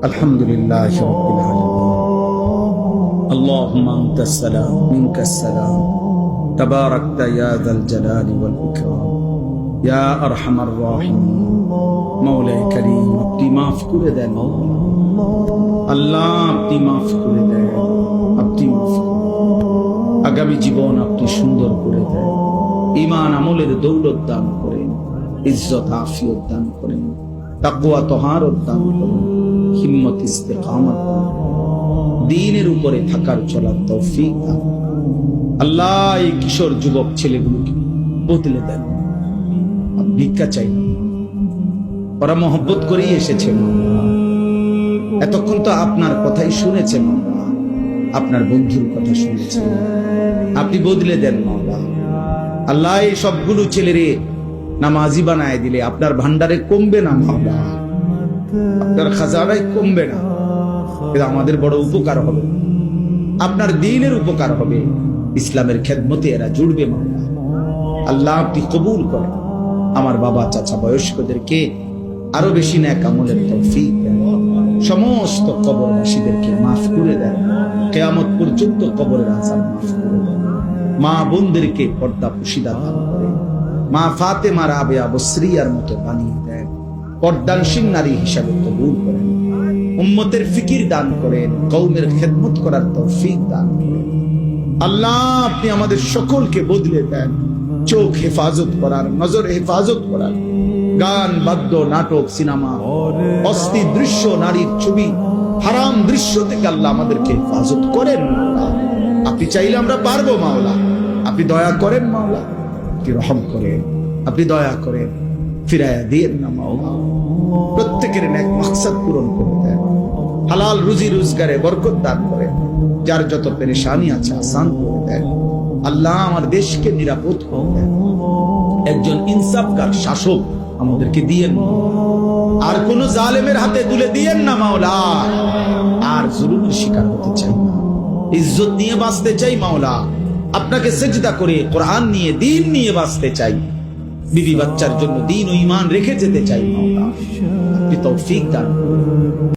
আলহামদুলিল্লাহি রাব্বিল আলামিন। আল্লাহুম্মা আনতাস সালাম মিনকাস সালাম তাবারাকতা ইয়া যাল জালালি ওয়াল ইকরাম ইয়া আরহামার রাহিমিন। মাওলায়ে কারীম, আপনি মাফ করে দেন আল্লাহ, আপনি মাফ করে দেন, আপনি মাফ করে দেন। আগামী জীবন আপনি সুন্দর করে দেন, ঈমান আমলের দৌলত দান করেন, ইজ্জত আফিয়ত দান করেন, তাকওয়া তহারত দান করেন, হিম্মত ইস্তেকামত দান করেন, দ্বীনের উপরে থাকার চলার তৌফিক দান করেন। আল্লাহ, এই কিশোর যুবক ছেলেগুলোকে বদলে দেন। ভিক্ষা চাই না, ওরা মহব্বত করেই এসেছে মাওলা। এতক্ষণ তো আপনার কথাই শুনেছে মাওলা, আপনার বন্ধুর কথা শুনেছে। আপনি বদলে দেন মাওলা। আল্লাহ, এই সবগুলো ছেলেরে নামাজি বানায় দিলে আপনার ভান্ডারে কমবে না মাওলা, আপনার খাজানায় কমবে না। কিন্তু আমাদের বড় উপকার হবে, আপনার দ্বীনের উপকার হবে, ইসলামের খেদমতে এরা জুড়বে মাওলা। আল্লাহ, আপনি কবুল করেন। আমার বাবা চাচা বয়স্কদেরকে আরো বেশি নেক আমলের তৌফিক দেন। সমস্ত কবরবাসীদেরকে মাফ করে দেন। কিয়ামত পর্যন্ত কবরের আযাব মাফ করে দেন। মা বোনদেরকে পর্দা পুশিদা দান করেন। মা ফাতেমা রাবেয়া বসরিয়ার মতো বানিয়ে দেন। পর্দানশীল নারী হিসাবে কবুল করেন। উম্মতের ফিকির দান করেন। কওমের খেদমত করার তৌফিক দান করেন। আল্লাহ, আপনি আমাদের সকলকে বদলে দেন। চোখ হেফাজত করার, নজর হেফাজত করার, গান বাদ্য নাটক সিনেমা অস্থির দৃশ্য নারীর ছবি হারাম দৃশ্য থেকে আল্লাহ আমাদেরকে হেফাজত করেন মাওলা। আপনি চাইলে আমরা পারবো মাওলা, আপনি দয়া করেন মাওলা, আপনি রহম করেন, আপনি দয়া করেন, ফিরায়া দিয়েন না মাওলা। প্রত্যেকের নেক মাকসাদ পূরণ করে দেন। হালাল রুজি রোজগারে বরকত দান করেন। যার যত পেরেশানি আছে আসান করে দেন। আল্লাহ, আমার দেশকে নিরাপদ করে দেন। একজন ইনসাফকার শাসক আমাদেরকে দিয়েন, আর কোন জালেমের হাতে তুলে দিয়েন না মাওলা। আর জুলুমের শিকার হতে চাই না, ইজ্জত নিয়ে বাঁচতে চাই মাওলা। আপনাকে সেজদা করে কোরআন নিয়ে দ্বীন নিয়ে বাঁচতে চাই। বিবি বাচ্চার জন্য দ্বীন ও ঈমান রেখে যেতে চাই মাওলা। আপনি তৌফিক দান করুন।